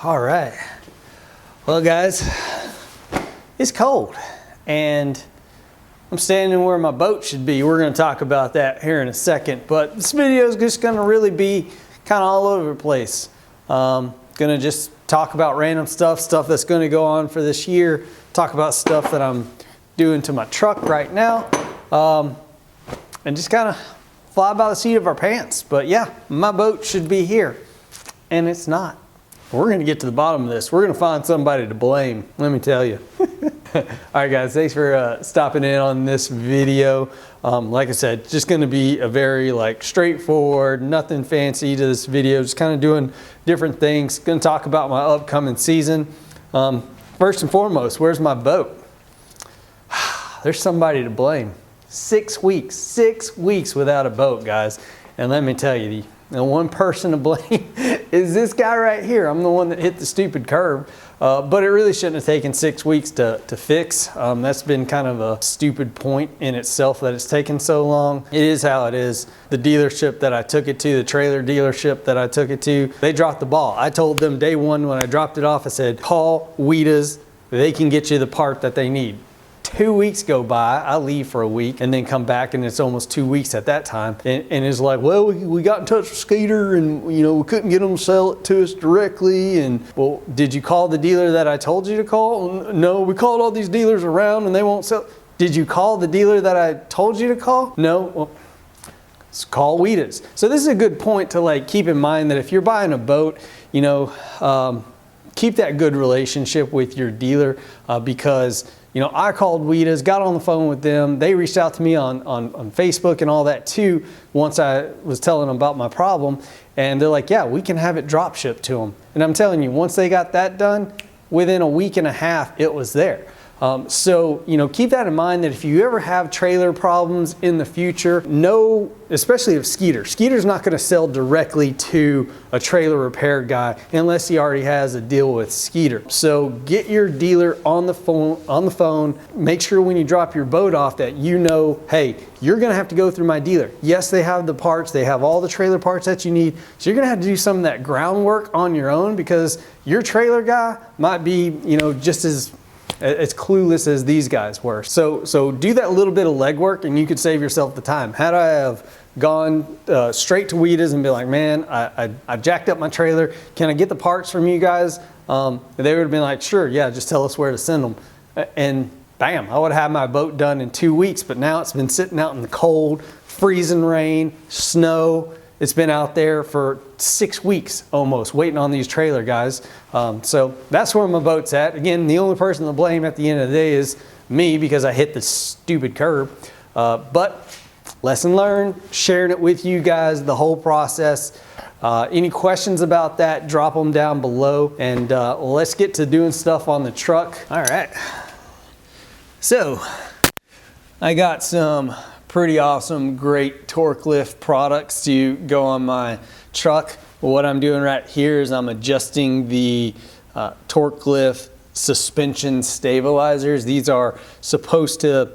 All right. Well, guys, it's cold and I'm standing where my boat should be. We're going to talk about that here in a second, but this video is just going to really be kind of all over the place. Going to just talk about random stuff that's going to go on for this year, talk about stuff that I'm doing to my truck right now, and just kind of fly by the seat of our pants. But yeah, my boat should be here and it's not. We're going to get to the bottom of this. We're going to find somebody to blame, let me tell you. All right, guys, thanks for stopping in on this video. Like I said, just going to be a very straightforward, nothing fancy to this video, just kind of doing different things. Going to talk about my upcoming season. First and foremost, where's my boat? There's somebody to blame. 6 weeks without a boat, guys. And let me tell you, the one person to blame is this guy right here. I'm the one that hit the stupid curb, but it really shouldn't have taken 6 weeks to fix. That's been kind of a stupid point in itself that it's taken so long. It is how it is. The dealership that I took it to, the trailer dealership that I took it to, they dropped the ball. I told them day one when I dropped it off, I said, call Weedas, they can get you the part that they need. 2 weeks go by, I leave for a week and then come back and it's almost 2 weeks at that time. And it's like, well, we got in touch with Skeeter and we couldn't get them to sell it to us directly. And well, did you call the dealer that I told you to call? No, we called all these dealers around and they won't sell. Did you call the dealer that I told you to call? No, well, let's call Weedas. So this is a good point to keep in mind that if you're buying a boat, keep that good relationship with your dealer because I called Weedas, got on the phone with them. They reached out to me on Facebook and all that too once I was telling them about my problem. And they're like, yeah, we can have it drop shipped to them. And I'm telling you, once they got that done, within a week and a half, it was there. So keep that in mind that if you ever have trailer problems in the future, know, especially if Skeeter's not going to sell directly to a trailer repair guy unless he already has a deal with Skeeter. So get your dealer on the phone. Make sure when you drop your boat off that hey, you're going to have to go through my dealer. Yes, they have the parts. They have all the trailer parts that you need. So you're going to have to do some of that groundwork on your own because your trailer guy might be, just as clueless as these guys were. So do that little bit of legwork and you could save yourself the time. Had I have gone straight to Weedas and be like, man, I jacked up my trailer. Can I get the parts from you guys? They would have been like, sure, yeah, just tell us where to send them. And bam, I would have had my boat done in 2 weeks, but now it's been sitting out in the cold, freezing rain, snow. It's been out there for 6 weeks almost, waiting on these trailer guys. So that's where my boat's at. Again, the only person to blame at the end of the day is me because I hit the stupid curb. But lesson learned, sharing it with you guys, the whole process. Any questions about that, drop them down below. And let's get to doing stuff on the truck. All right. So I got some pretty awesome, great Torklift products to go on my truck. What I'm doing right here is I'm adjusting the Torklift suspension stabilizers. These are supposed to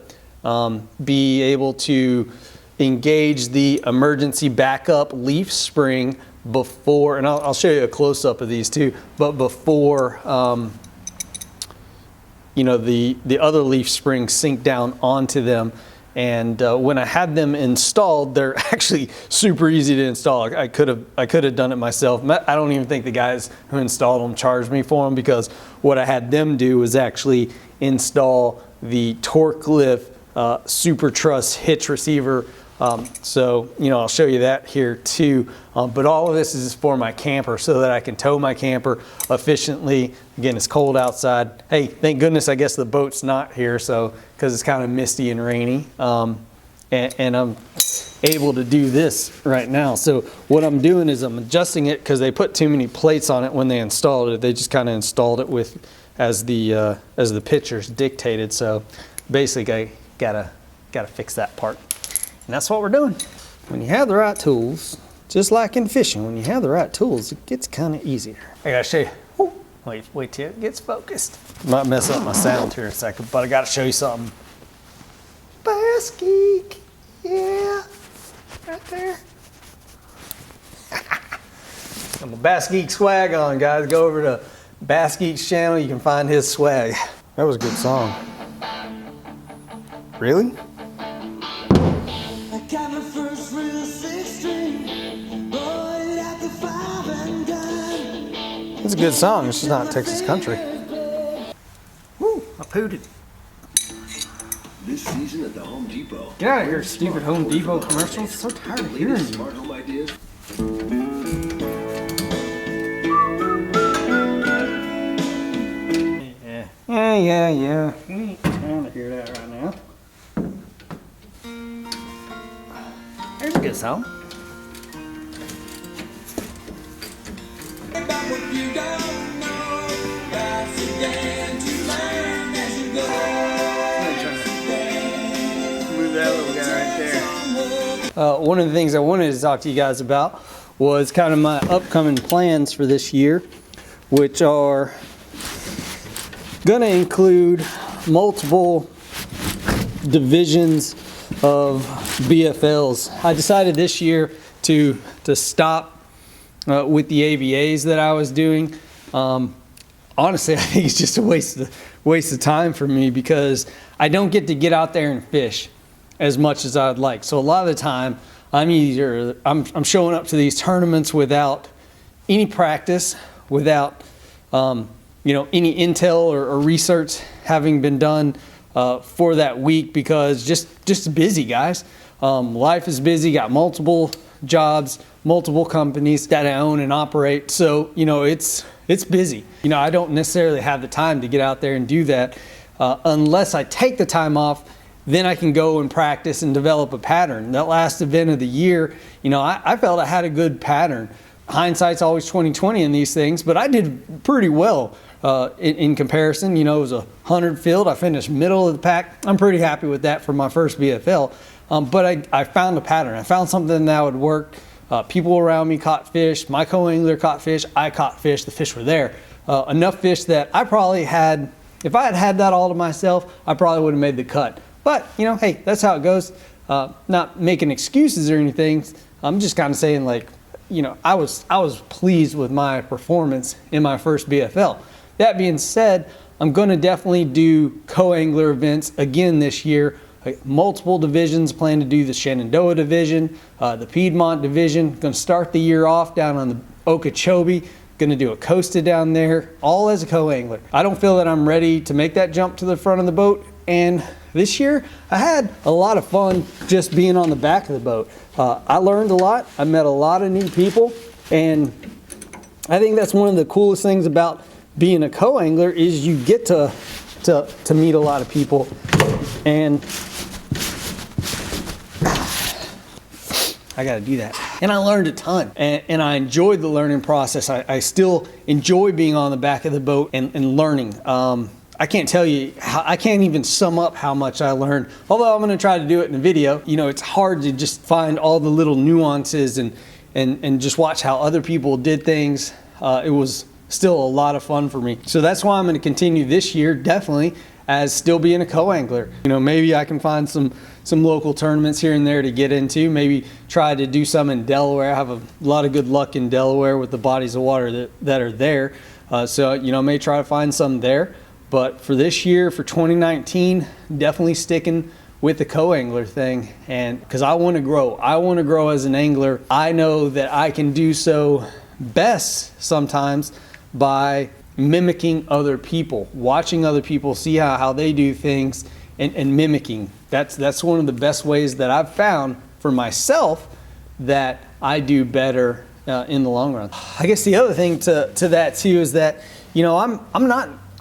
be able to engage the emergency backup leaf spring before, and I'll show you a close-up of these too, but before the other leaf springs sink down onto them. And when I had them installed, they're actually super easy to install. I could have done it myself. I don't even think the guys who installed them charged me for them because what I had them do was actually install the Torklift super truss hitch receiver. So I'll show you that here too. But all of this is for my camper so that I can tow my camper efficiently. Again, it's cold outside. Hey, thank goodness I guess the boat's not here, so because it's kind of misty and rainy. And I'm able to do this right now. So what I'm doing is I'm adjusting it because they put too many plates on it when they installed it. They just kind of installed it with as the pictures dictated. So basically I gotta fix that part. And that's what we're doing. When you have the right tools, just like in fishing, when you have the right tools, it gets kind of easier. I gotta show you. Woo, wait till it gets focused. Might mess up my sound here in a second, but I gotta show you something. Bass Geek, yeah, right there. I'm a Bass Geek swag on, guys. Go over to Bass Geeks channel, you can find his swag. That was a good song. Really? I got my first real 6-string, bought at the 5 and dime. It's a good song, it's just not Texas country. Woo, I pooted. This season at the Home Depot. Get out of here, stupid Home Depot commercials. So tired of hearing you. Smart home ideas. Yeah. We ain't trying to hear that right now. There's a good song. About what you don't know, that's again to learn as you go. Move that little guy right there. One of the things I wanted to talk to you guys about was kind of my upcoming plans for this year, which are going to include multiple divisions of BFLs. I decided this year to stop with the AVAs that I was doing. Honestly, I think it's just a waste of time for me because I don't get to get out there and fish as much as I'd like. So a lot of the time, I'm showing up to these tournaments without any practice, without any intel or research having been done for that week because just busy, guys. Life is busy, got multiple jobs, multiple companies that I own and operate. So, it's busy. I don't necessarily have the time to get out there and do that unless I take the time off. Then I can go and practice and develop a pattern. That last event of the year, I felt I had a good pattern. Hindsight's always 20/20 in these things, but I did pretty well in comparison. It was a 100 field. I finished middle of the pack. I'm pretty happy with that for my first BFL. But I found a pattern. I found something that would work. People around me caught fish. My co-angler caught fish. I caught fish. The fish were there. Enough fish that I probably had, if I had had that all to myself, I probably would have made the cut. But, hey, that's how it goes. Not making excuses or anything. I'm just kind of saying, I was pleased with my performance in my first BFL. That being said, I'm going to definitely do co-angler events again this year. Multiple divisions, plan to do the Shenandoah division, the Piedmont division. Going to start the year off down on the Okeechobee. Going to do a Costa down there, all as a co-angler. I don't feel that I'm ready to make that jump to the front of the boat. And this year, I had a lot of fun just being on the back of the boat. I learned a lot. I met a lot of new people. And I think that's one of the coolest things about being a co-angler is you get to meet a lot of people. And I got to do that. And I learned a ton. And I enjoyed the learning process. I still enjoy being on the back of the boat and learning. I can't tell you, I can't even sum up how much I learned. Although I'm going to try to do it in a video. It's hard to just find all the little nuances and just watch how other people did things. It was still a lot of fun for me. So that's why I'm going to continue this year, definitely, as still being a co-angler. Maybe I can find some local tournaments here and there to get into. Maybe try to do some in Delaware. I have a lot of good luck in Delaware with the bodies of water that are there. So, may try to find some there. But for this year, for 2019, definitely sticking with the co-angler thing. And because I want to grow. I want to grow as an angler. I know that I can do so best sometimes by mimicking other people, watching other people, see how they do things, and mimicking. That's one of the best ways that I've found for myself that I do better in the long run. I guess the other thing to that too is that I'm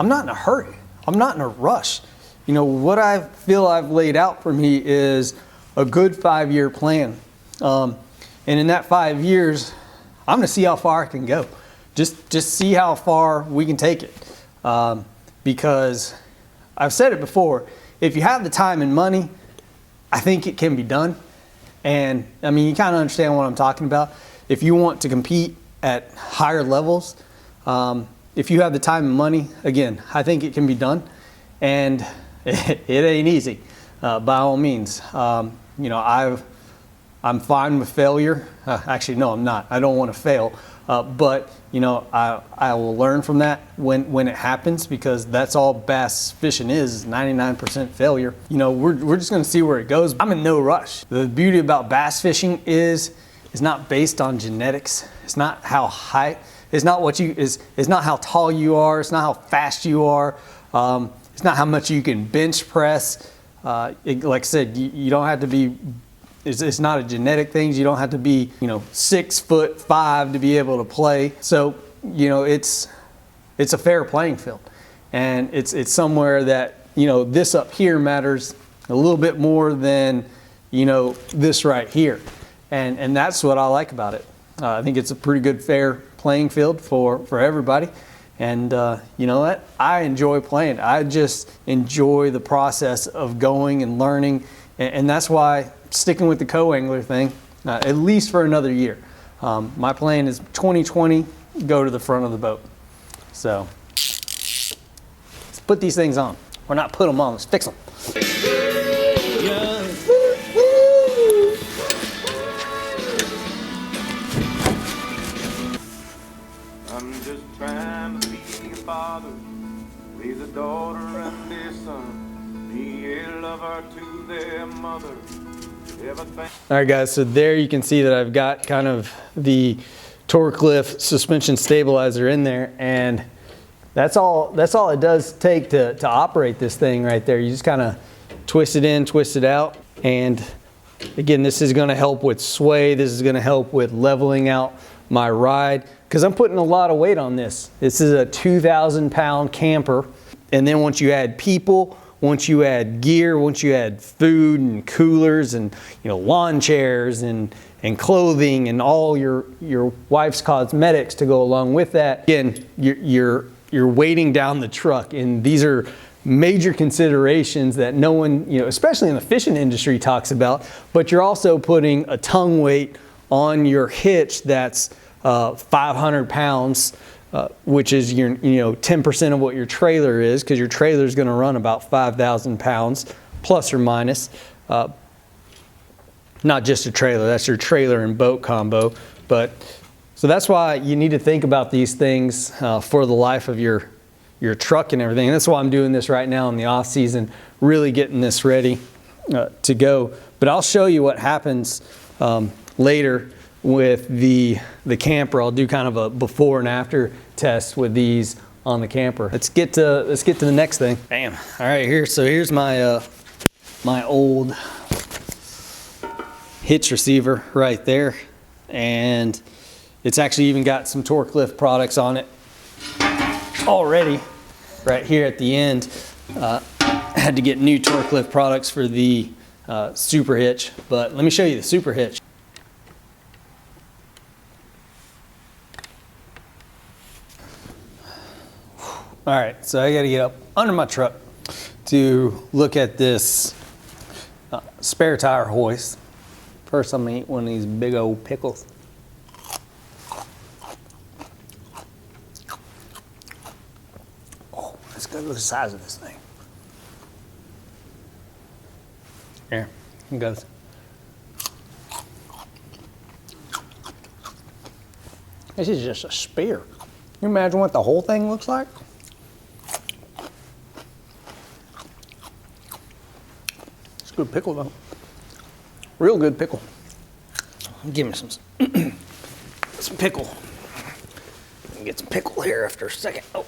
not in a hurry. I'm not in a rush. What I feel I've laid out for me is a good 5-year plan. And in that 5 years, I'm gonna see how far I can go. Just see how far we can take it. Because I've said it before, if you have the time and money, I think it can be done. And you kind of understand what I'm talking about. If you want to compete at higher levels, if you have the time and money, again, I think it can be done. And it ain't easy, by all means. I'm fine with failure. Actually, no, I'm not. I don't want to fail. But you know, I will learn from that when it happens, because that's all bass fishing is 99% failure. You know, we're just gonna see where it goes. I'm in no rush. The beauty about bass fishing is not based on genetics. It's not how high, it's not what you, it's not how tall you are, it's not how fast you are, it's not how much you can bench press. Like I said, you don't have to be, it's not a genetic thing. You don't have to be, you know, 6'5" to be able to play. So, you know, it's a fair playing field, and it's somewhere that, you know, this up here matters a little bit more than, you know, this right here, and that's what I like about it. I think it's a pretty good fair playing field for everybody, and you know what? I enjoy playing. I just enjoy the process of going and learning, and that's why sticking with the co-angler thing, at least for another year. My plan is 2020, go to the front of the boat. So let's put these things on. Or not put them on, let's fix them. I'm just trying to be a father, raise a daughter and a son, be a lover to their mother. All right guys, so there you can see that I've got kind of the Torklift suspension stabilizer in there, and that's all it does take to operate this thing right there. You just kind of twist it in, twist it out, and again, this is going to help with sway. This is going to help with leveling out my ride, because I'm putting a lot of weight on this. This is a 2,000 pound camper, and then once you add people, once you add gear, once you add food and coolers and, you know, lawn chairs and clothing and all your wife's cosmetics to go along with that, again, you're weighting down the truck, and these are major considerations that no one, you know, especially in the fishing industry, talks about. But you're also putting a tongue weight on your hitch that's 500 pounds. Which is your, you know, 10% of what your trailer is, because your trailer is going to run about 5,000 pounds plus or minus. Not just a trailer, that's your trailer and boat combo. But so that's why you need to think about these things for the life of your truck and everything. And that's why I'm doing this right now in the off season, really getting this ready to go. But I'll show you what happens later with the camper. I'll do kind of a before and after test with these on the camper. Let's get to the next thing. Bam. All right, here's my my old hitch receiver right there, and it's actually even got some Torklift products on it already. Right here at the end, had to get new Torklift products for the super hitch, but let me show you the super hitch. All right, so I gotta get up under my truck to look at this spare tire hoist. First, I'm gonna eat one of these big old pickles. Oh, let's go to the size of this thing. Here, it goes. This is just a spear. Can you imagine what the whole thing looks like? Good pickle though. Real good pickle. Give me some pickle. Get some pickle here after a second. Oh,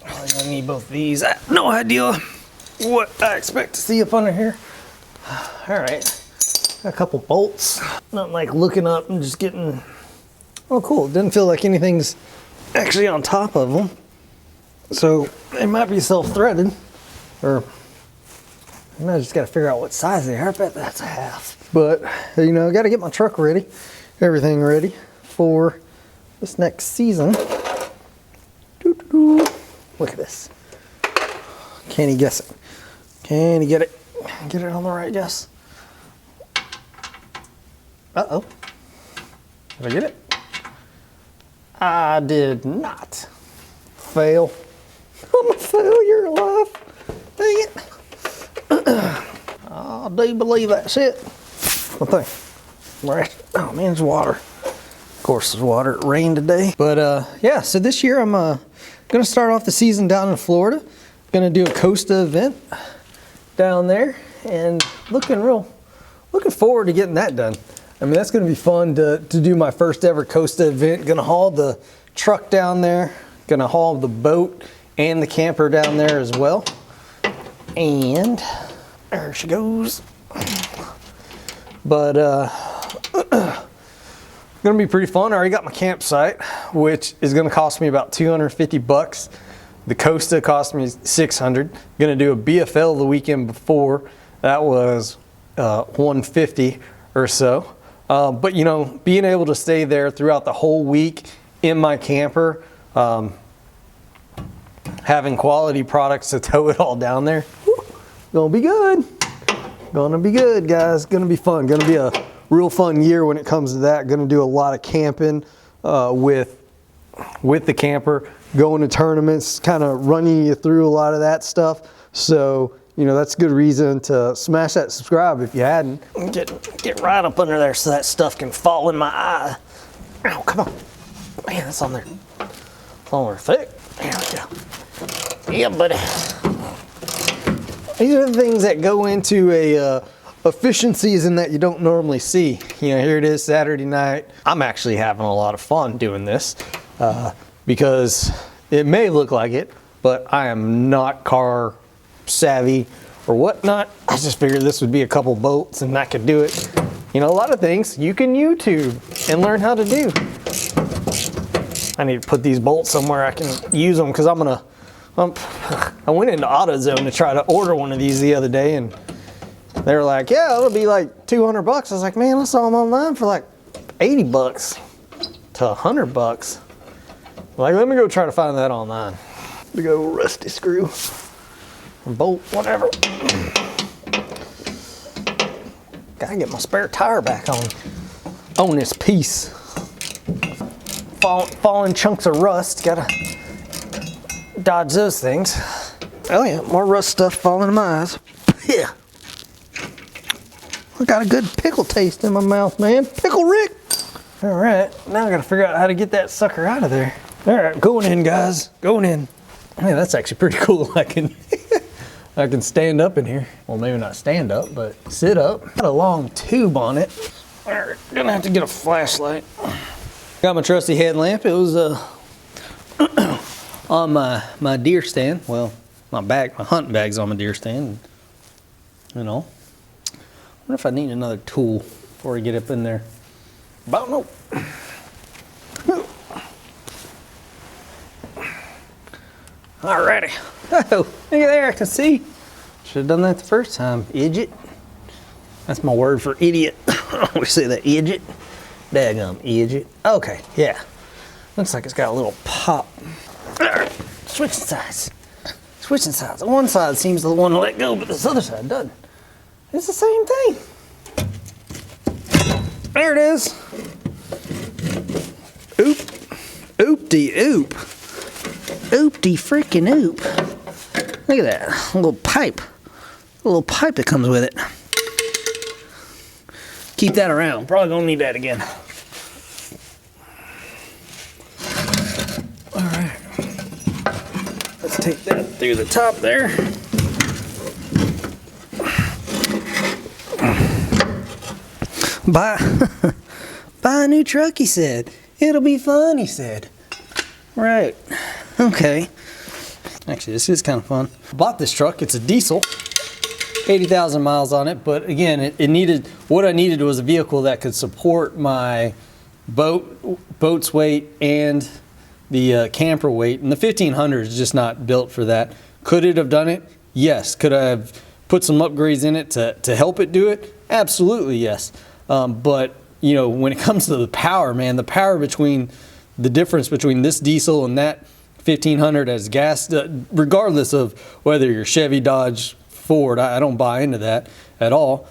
I'm gonna need both these. I have no idea what I expect to see up under here. All right, got a couple bolts. Not like looking up and just getting. Oh, cool. It doesn't feel like anything's actually on top of them, so they might be self-threaded, or. I just got to figure out what size they are. I bet that's a half. But, you know, I got to get my truck ready, everything ready for this next season. Doo-doo-doo. Look at this. Can he guess it? Can he get it? Get it on the right guess. Uh-oh. Did I get it? I did not. Fail. I'm a failure in life. Dang it. I do believe that's it. What thing? Right. Oh man, it's water. course, there's water. It rained today. But yeah, so this year I'm gonna start off the season down in Florida. Gonna do a Costa event down there, and looking forward to getting that done. I mean, that's gonna be fun to do my first ever Costa event. Gonna haul the truck down there, gonna haul the boat and the camper down there as well. And there she goes. But gonna be pretty fun. I already got my campsite, which is gonna cost me about 250 bucks. The Costa cost me 600. Gonna do a BFL the weekend before. That was 150 or so. But you know, being able to stay there throughout the whole week in my camper, having quality products to tow it all down there, gonna be good. Gonna be good, guys. Gonna be fun. Gonna be a real fun year when it comes to that. Gonna do a lot of camping with the camper, going to tournaments, kind of running you through a lot of that stuff. So, you know, that's a good reason to smash that subscribe if you hadn't. Get right up under there so that stuff can fall in my eye. Ow, come on. Man, that's on there. It's on there thick. There we go. Yeah, buddy. These are the things that go into a efficiencies in that you don't normally see. You know, here it is Saturday night. I'm actually having a lot of fun doing this because it may look like it, but I am not car savvy or whatnot. I just figured this would be a couple bolts and I could do it. You know, a lot of things you can YouTube and learn how to do. I need to put these bolts somewhere I can use them because I went into AutoZone to try to order one of these the other day, and they were like, yeah, it'll be like 200 bucks. I was like, man, I saw them online for like 80 bucks to 100 bucks. Like, let me go try to find that online. Big old rusty screw, bolt, whatever. Gotta get my spare tire back on this piece. Falling chunks of rust, gotta dodge those things. Oh yeah, more rust stuff falling in my eyes. Yeah. I got a good pickle taste in my mouth, man. Pickle Rick. All right, now I gotta figure out how to get that sucker out of there. All right, going in, guys, going in. Man, that's actually pretty cool. I can stand up in here. Well, maybe not stand up, but sit up. Got a long tube on it. All right, gonna have to get a flashlight. Got my trusty headlamp. It was on my deer stand. Well, my hunting bag's on my deer stand. You know, I wonder if I need another tool before I get up in there. About no. Alrighty. Oh, look at there, I can see. Should have done that the first time, idiot. That's my word for idiot. We say that, idiot. Daggum, idiot. Okay, yeah. Looks like it's got a little pop. Alright, switching sides. Switching sides. One side seems to want to let go, but this other side doesn't. It's the same thing. There it is. Oop. Oop-de-oop. Oop-de-freaking oop. Look at that. A little pipe. A little pipe that comes with it. Keep that around. Probably gonna need that again. All right. Let's take that through the top there. Buy a new truck, he said. It'll be fun, he said. Right. Okay. Actually, this is kind of fun. I bought this truck. It's a diesel. 80,000 miles on it, but again, it needed, what I needed was a vehicle that could support my boat's weight and the camper weight, and the 1500 is just not built for that. Could it have done it? Yes. Could I have put some upgrades in it to help it do it? Absolutely, yes. But you know, when it comes to the power, man, the power between the difference between this diesel and that 1500 as gas, regardless of whether you're Chevy, Dodge, Ford, I don't buy into that at all.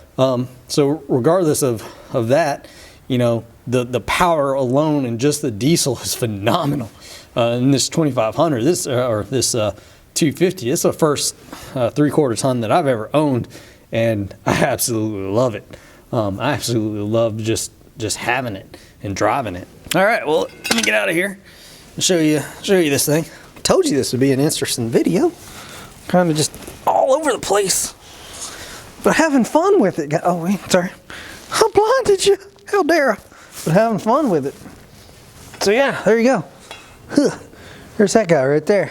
So regardless of that, you know, the power alone and just the diesel is phenomenal. And this 2500, this 250, it's the first 3/4 ton that I've ever owned, and I absolutely love it. I absolutely love just just having it and driving it. All right, well, let me get out of here and show you this thing. I told you this would be an interesting video. Kind of just all over the place, but having fun with it. Oh, wait, sorry. I blinded you. How dare I? But having fun with it. So yeah, there you go. Huh. There's that guy right there.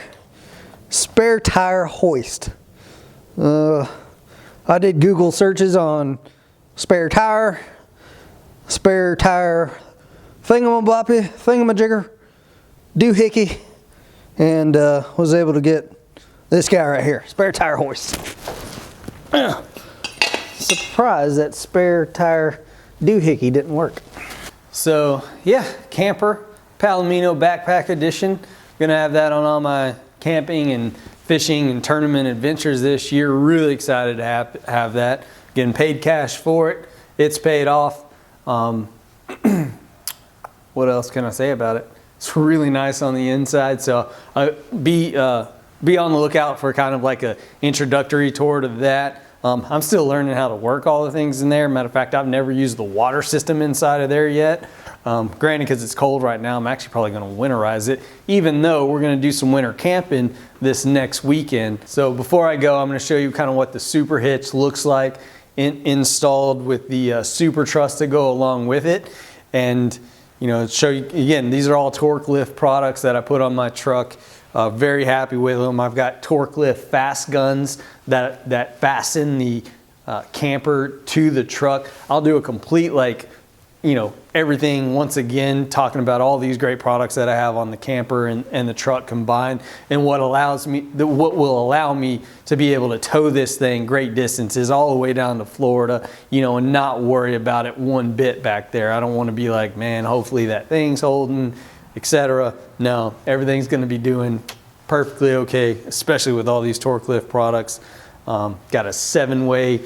Spare tire hoist. I did Google searches on spare tire thingamaboppy, thingamajigger, doohickey, and was able to get this guy right here, spare tire hoist. Surprised that spare tire doohickey didn't work. So yeah, camper, Palomino Backpack Edition. Gonna have that on all my camping and fishing and tournament adventures this year. Really excited to have that. Getting paid cash for it. It's paid off. What else can I say about it? It's really nice on the inside. So be on the lookout for kind of like a introductory tour to that. I'm still learning how to work all the things in there. Matter of fact, I've never used the water system inside of there yet. Granted, because it's cold right now, I'm actually probably going to winterize it, even though we're going to do some winter camping this next weekend. So before I go, I'm going to show you kind of what the super hitch looks like installed with the super truss to go along with it. And, you know, show you, again, these are all Torklift products that I put on my truck. Very happy with them. I've got Torklift fast guns that fasten the camper to the truck. I'll do a complete, like, you know, everything once again, talking about all these great products that I have on the camper and the truck combined, and what will allow me to be able to tow this thing great distances all the way down to Florida, you know, and not worry about it one bit back there. I don't want to be like, man, hopefully that thing's holding, etc. No, everything's going to be doing perfectly okay, especially with all these Torklift products. Got a 7-way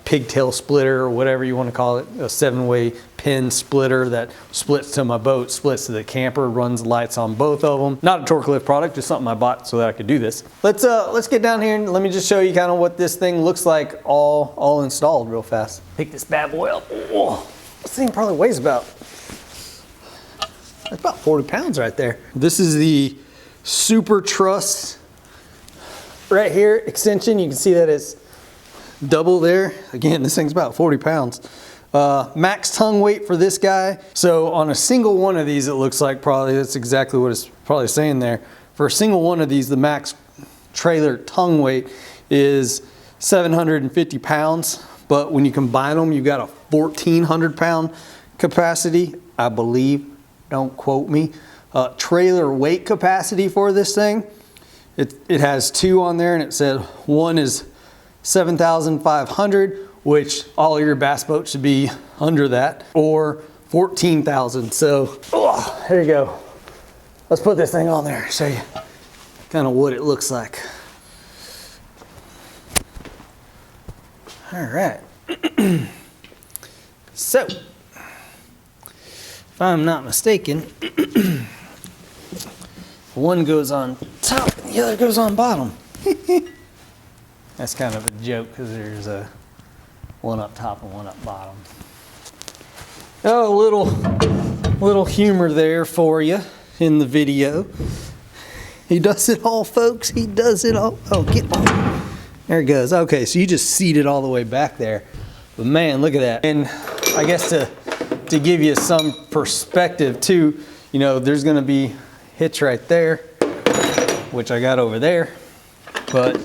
pigtail splitter, or whatever you want to call it, a 7-way pin splitter that splits to my boat, splits to the camper, runs lights on both of them. Not a Torklift product, just something I bought so that I could do this. Let's get down here and let me just show you kind of what this thing looks like all installed real fast. Pick this bad boy up. Whoa. This thing probably weighs about 40 pounds right there. This is the super truss right here, extension. You can see that it's double there. Again, this thing's about 40 pounds. Max tongue weight for this guy. So on a single one of these, it looks like probably, that's exactly what it's probably saying there. For a single one of these, the max trailer tongue weight is 750 pounds. But when you combine them, you've got a 1,400 pound capacity, I believe. Don't quote me. Trailer weight capacity for this thing. It has 2 on there, and it said one is 7,500, which all your bass boats should be under that, or 14,000. So, there you go. Let's put this thing on there and show you kind of what it looks like. All right. So, if I'm not mistaken, one goes on top and the other goes on bottom. That's kind of a joke because there's one up top and one up bottom. Oh, little humor there for you in the video. He does it all, folks. He does it all. Oh, get on. There it goes. Okay, so you just seat it all the way back there. But man, look at that. And I guess to give you some perspective too, you know, there's going to be hitch right there, which I got over there. But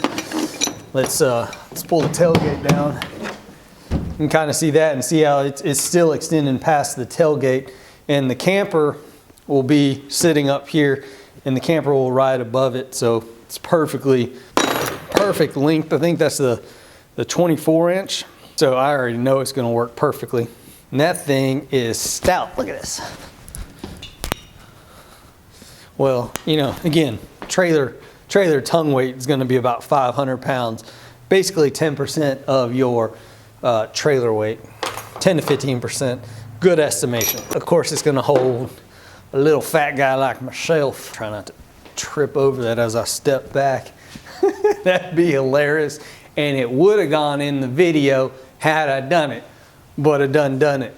let's pull the tailgate down. You can kind of see that and see how it's still extending past the tailgate, and the camper will be sitting up here and the camper will ride above it. So it's perfect length. I think that's the 24-inch. So I already know it's going to work perfectly. And that thing is stout. Look at this. Well, you know, again, trailer tongue weight is going to be about 500 pounds. Basically 10% of your trailer weight, 10 to 15%. Good estimation. Of course, it's going to hold a little fat guy like myself. Try not to trip over that as I step back. That'd be hilarious. And it would have gone in the video had I done it, but I done it.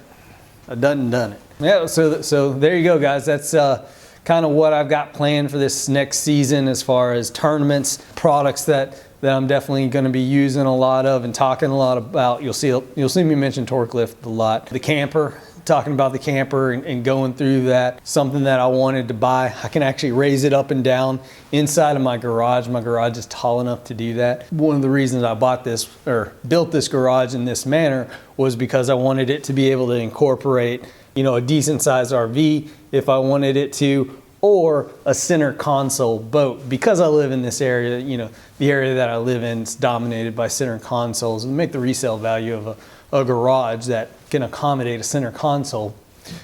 done and done it. Yeah, so there you go, guys. That's kind of what I've got planned for this next season as far as tournaments, products that I'm definitely going to be using a lot of and talking a lot about. You'll see me mention Torklift a lot. The camper, talking about the camper and going through that. Something that I wanted to buy. I can actually raise it up and down inside of my garage. My garage is tall enough to do that. One of the reasons I bought this or built this garage in this manner was because I wanted it to be able to incorporate, you know, a decent sized RV if I wanted it to, or a center console boat. Because I live in this area, you know, the area that I live in is dominated by center consoles, and make the resale value of a garage that can accommodate a center console.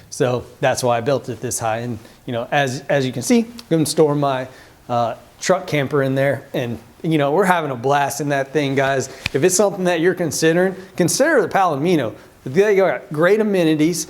So that's why I built it this high. And you know, as you can see, I'm going to store my truck camper in there, and you know, we're having a blast in that thing, guys. If it's something that you're considering, consider the Palomino. They got great amenities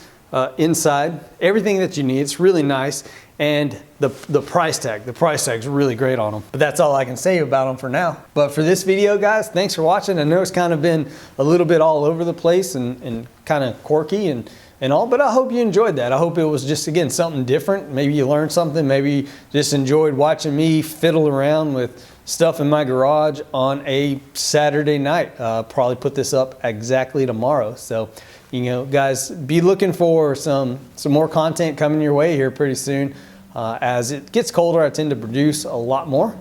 inside, everything that you need. It's really nice. And the price tag's really great on them. But that's all I can say about them for now. But for this video, guys, thanks for watching. I know it's kind of been a little bit all over the place and kind of quirky and all, but I hope you enjoyed that. I hope it was just, again, something different. Maybe you learned something. Maybe you just enjoyed watching me fiddle around with stuff in my garage on a Saturday night. Probably put this up exactly tomorrow. So, you know, guys, be looking for some more content coming your way here pretty soon. As it gets colder, I tend to produce a lot more.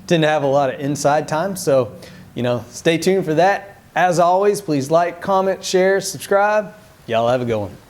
Tend to have a lot of inside time. So, you know, stay tuned for that. As always, please like, comment, share, subscribe. Y'all have a good one.